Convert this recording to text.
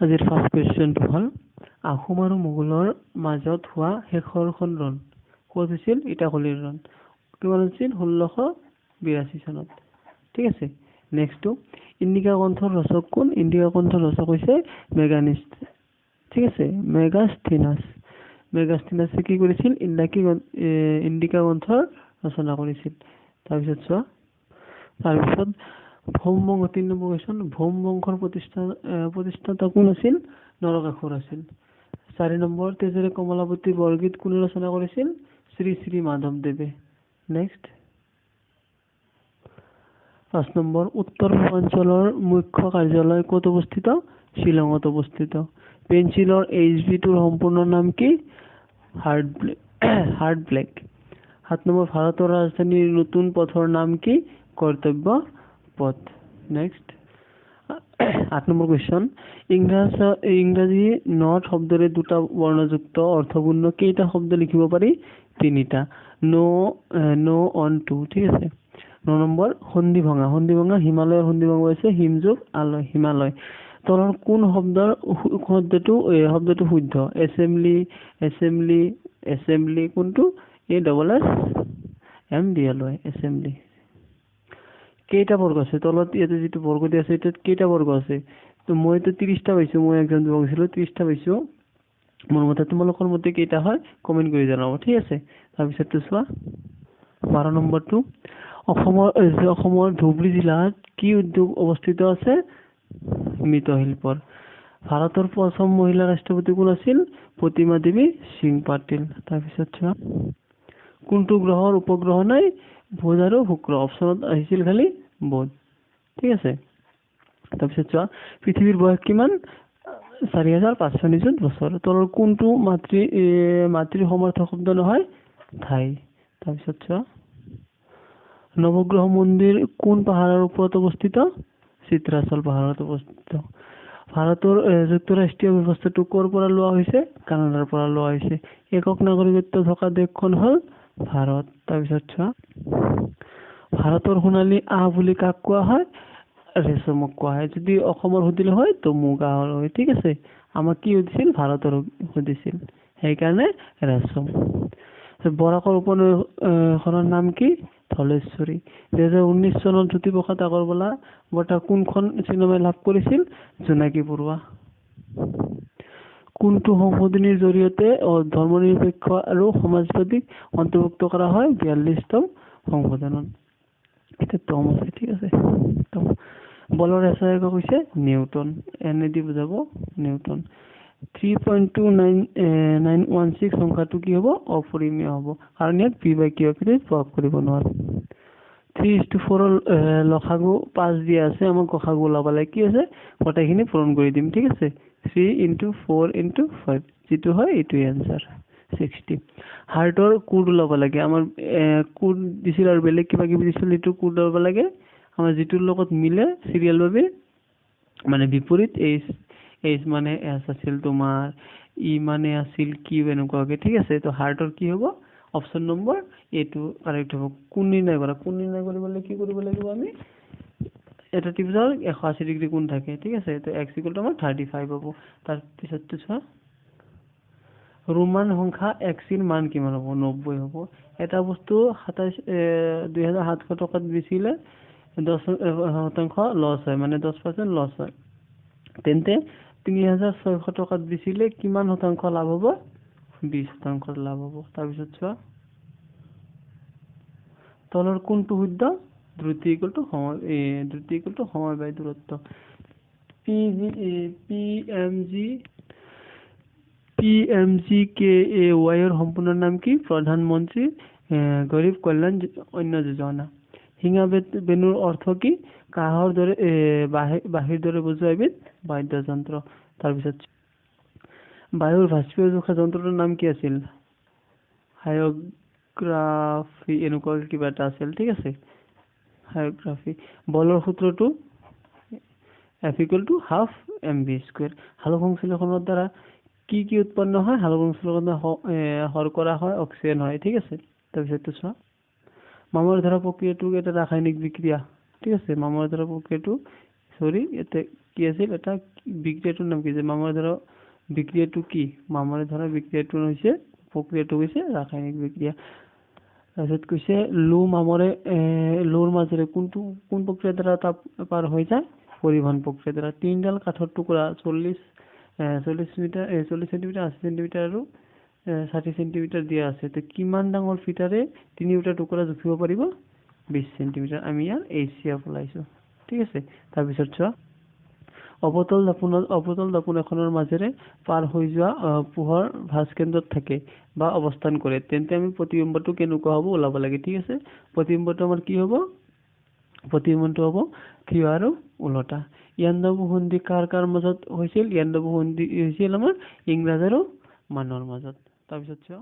আজিৰ ফাৰ্ষ্ট কুৱেশ্যনটো হ'ল আহোম আৰু মোগলৰ মাজত হোৱা শেষৰখন ৰণ ক'ত হৈছিল? ইটাখুলিৰ ৰণ। কিমান হৈছিল? 1682 চনত। ঠিক আছে। নেক্সটটো ইণ্ডিকা গ্ৰন্থৰ ৰচক কোন? ইণ্ডিকা গ্ৰন্থৰ ৰচক হৈছে মেগানিষ্ট। ঠিক আছে, মেগাস্থিনাছে কি কৰিছিল? ইণ্ডিকা গ্ৰন্থৰ ৰচনা কৰিছিল। তাৰপিছত চোৱা, তাৰপিছত ভৌম বংশ 3 নম্বৰ কুৱেশ্যন। ভৌম বংশৰ প্ৰতিষ্ঠাতা কোন আছিল? নৰকাসুৰ আছিল। 4 নম্বৰ তেজেৰে কমলাৱতী বৰগীত কোনে ৰচনা কৰিছিল? শ্ৰী শ্ৰী মাধৱদেৱে। নেক্সট 5 নম্বৰ উত্তৰ পূৰ্বাঞ্চলৰ মুখ্য কাৰ্যালয় ক'ত অৱস্থিত? শ্বিলঙত অৱস্থিত। পেঞ্চিলৰ HB2ৰ সম্পূৰ্ণ নাম কি? Hard black. 7 নম্বৰ ভাৰতৰ ৰাজধানীৰ নতুন পথৰ নাম কি? কৰ্তব্য পথ। Next 8 number question. ইংৰাজী নৰ্থ শব্দৰে দুটা বৰ্ণযুক্ত অৰ্থপূৰ্ণ কেইটা শব্দ লিখিব পাৰি? 3টা। ন অন টু। ঠিক আছে। 9 নম্বৰ সন্ধি ভঙা হিমালয়ৰ সন্ধি ভঙা হৈছে হিমযুগ আলয়, হিমালয়। তলৰ কোন শব্দটো শুদ্ধ? এছেম্বলি কোনটো? Assam D.El.Ed, assembly. কেইটা বৰ্গ আছে? তলত ইয়াতে যিটো বৰ্গ দিয়া আছে এটাত কেইটা বৰ্গ আছে? তো মইতো 30টা পাইছো, মই এক্সাম দিব গৈছিলো 30টা পাইছো। মোৰ মতে তোমালোকৰ মতে কেইটা হয় কমেন্ট কৰি জনাব। ঠিক আছে। তাৰপিছতটো চোৱা 12 নম্বৰটো অসমৰ ধুবুৰী জিলাত কি উদ্যোগ অৱস্থিত আছে? মৃৎশিল্পৰ। ভাৰতৰ প্ৰথম মহিলা ৰাষ্ট্ৰপতি কোন আছিল? প্ৰতিমা দেৱী সিং পাটিল। তাৰপিছত চোৱা কোনটো গ্ৰহৰ উপগ্ৰহ নাই? বুধ আৰু শুক্ৰ। অপশ্যনত আহিছিল খালি বুধ। ঠিক আছে। তাৰপিছত চোৱা পৃথিৱীৰ বয়স কিমান? 4500 নিযুত বছৰ। তলৰ কোনটো মাতৃ সমাৰ্থক শব্দ নহয়? ঠাই। তাৰপিছত চোৱা নৱগ্ৰহ মন্দিৰ কোন পাহাৰৰ ওপৰত অৱস্থিত? চিত্ৰাচল পাহাৰত অৱস্থিত। ভাৰতৰ যুক্তৰাষ্ট্ৰীয় ব্যৱস্থাটো ক'ৰ পৰা লোৱা হৈছে? কানাডাৰ পৰা লোৱা হৈছে। একক নাগৰিকত্ব থকা দেশখন হ'ল ভাৰত। তাৰপিছত চোৱা ভাৰতৰ সোণালী আহ বুলি কাক কোৱা হয়? ৰেচমক কোৱা হয়। যদি অসমৰ সুধিলে হয় তো মুগা হয়। ঠিক আছে। আমাক কি সুধিছিল? ভাৰতৰ সুধিছিল, সেইকাৰণে ৰেচম। বৰাকৰ উপনৈখনৰ নাম কি? ধলেশ্বৰী। 2019 চনত জ্যোতিপ্ৰসাদ আগৰৱালা বঁটা কোনখন চিনেমাই লাভ কৰিছিল? জোনাকী পৰুৱা। কোনটো সংশোধনীৰ জৰিয়তে ধৰ্মনিৰপেক্ষ আৰু সমাজবাদীক অন্তৰ্ভুক্ত কৰা হয়? 42তম সংশোধনত। এতিয়া টম আছে। ঠিক আছে। বলৰ এছআই একক হৈছে নিউটন। এনেদি বুজাব নিউটন। 3.2916 সংখ্যাটো কি হ'ব? অপৰিমেয় হ'ব, কাৰণ ইয়াত p/q প্ৰয়োগ কৰিব নোৱাৰো। 3:4 লসাগু 5 দিয়া আছে, আমাক গসাগু ওলাব লাগে। কি আছে? গোটেইখিনি পূৰণ কৰি দিম। ঠিক আছে। 3 × 4 × 5 যিটো হয় এইটোৱে এনসাৰ 60। হাৰ্টৰ কোড ওলাব লাগে। আমাৰ কোড দিছিল আৰু বেলেগ কিবা কিবি দিছিল, এইটো কোড ওলাব লাগে আমাৰ যিটোৰ লগত মিলে চিৰিয়েল ভাবে, মানে বিপৰীত। এইচ মানে এছ আছিল তোমাৰ, ই মানে আছিল কিউ, এনেকুৱাকে। ঠিক আছে। তো হাৰ্টৰ কি হ'ব? অপশ্যন নম্বৰ এইটো কাৰেক্ট হ'ব। কোন নিৰ্ণয় কৰিবলৈ কি কৰিব লাগিব? আমি এটা ত্ৰিভুজৰ 180 ডিগ্ৰী কোণ থাকে। ঠিক আছে। তো x = আমাৰ 35 হ'ব। তাৰপিছতটো চোৱা ৰোমান সংখ্যা x ৰ মান কিমান হ'ব? 90 হ'ব। এটা বস্তু 2700 টকাত বেচিলে 10% লছ হয়, মানে 10% লছ হয়। তেন্তে 3600 টকাত বেচিলে কিমান শতাংশ লাভ হ'ব? 20% লাভ হ'ব। তাৰপিছত চোৱা তলৰ কোনটো শুদ্ধ? দ্ৰুতি = সমবায় দূৰত্ব। PMGKAY ৰ সম্পূৰ্ণ নাম কি? প্ৰধানমন্ত্ৰী গৰীব কল্যাণ অন্ন যোজনা। শিঙা বেনুৰ অৰ্থ কি? কাহৰ দৰে বাঁহীৰ দৰে বজোৱা এবিধ বাদ্যযন্ত্ৰ। তাৰপিছত বায়ুৰ বাষ্পীয় জোখা যন্ত্ৰটোৰ নাম কি আছিল? হাইগ্ৰাফি, এনেকুৱা কিবা এটা আছিল। ঠিক আছে। হাইগ্ৰাফি। বলৰ সূত্ৰটো F = ½ mv²। সালোক সংশ্লেষণৰ দ্বাৰা কি উৎপন্ন হয়? সালোক সংশ্লেষণৰ শৰ্কৰা হয়, অক্সিজেন হয়। ঠিক আছে। তাৰপিছতটো চোৱা মামৰ ধৰা প্ৰক্ৰিয়াটো এটা ৰাসায়নিক বিক্ৰিয়া। ঠিক আছে। মামৰ ধৰা প্ৰক্ৰিয়াটো ইয়াতে কি আছিল এটা বিক্ৰিয়াটোৰ নাম কি যে মামৰে ধৰা বিক্ৰিয়াটো কি মামৰে ধৰা বিক্ৰিয়াটো হৈছে প্ৰক্ৰিয়াটো হৈছে ৰাসায়নিক বিক্ৰিয়া তাৰপিছত কৈছে লো মামৰে লোৰ মাজেৰে কোন প্ৰক্ৰিয়াৰ দ্বাৰা তাপ পাৰ হৈ যায় পৰিবহন প্ৰক্ৰিয়াৰ দ্বাৰা তিনডাল কাঠৰ টুকুৰা 40 মিটাৰ 40 সেন্টিমিটাৰ 80 সেন্টিমিটাৰ আৰু 60 সেন্টিমিটাৰ দিয়া আছে তো কিমান ডাঙৰ ফিটাৰে তিনিটা টুকুৰা জুখিব পাৰিব 20 সেন্টিমিটাৰ আমি ইয়াৰ এচিয়া পলাইছো ঠিক আছে তাৰপিছত চোৱা অবতল দাপোন এখনৰ মাজেৰে পাৰ হৈ যোৱা পোহৰ ভাঁজ কেন্দ্ৰত থাকে বা অৱস্থান কৰে তেন্তে আমি প্ৰতিবিম্বটো কেনেকুৱা হ'ব ওলাব লাগে ঠিক আছে প্ৰতিবিম্বটো আমাৰ কি হ'ব প্ৰতিবিম্বটো হ'ব থিয় আৰু উলটা ইয়াণ্ডাবু সন্ধি কাৰ মাজত হৈছিল ইয়াণ্ডাবু সন্ধি হৈছিল আমাৰ ইংৰাজ আৰু মানুহৰ মাজত তাৰপিছত চোৱা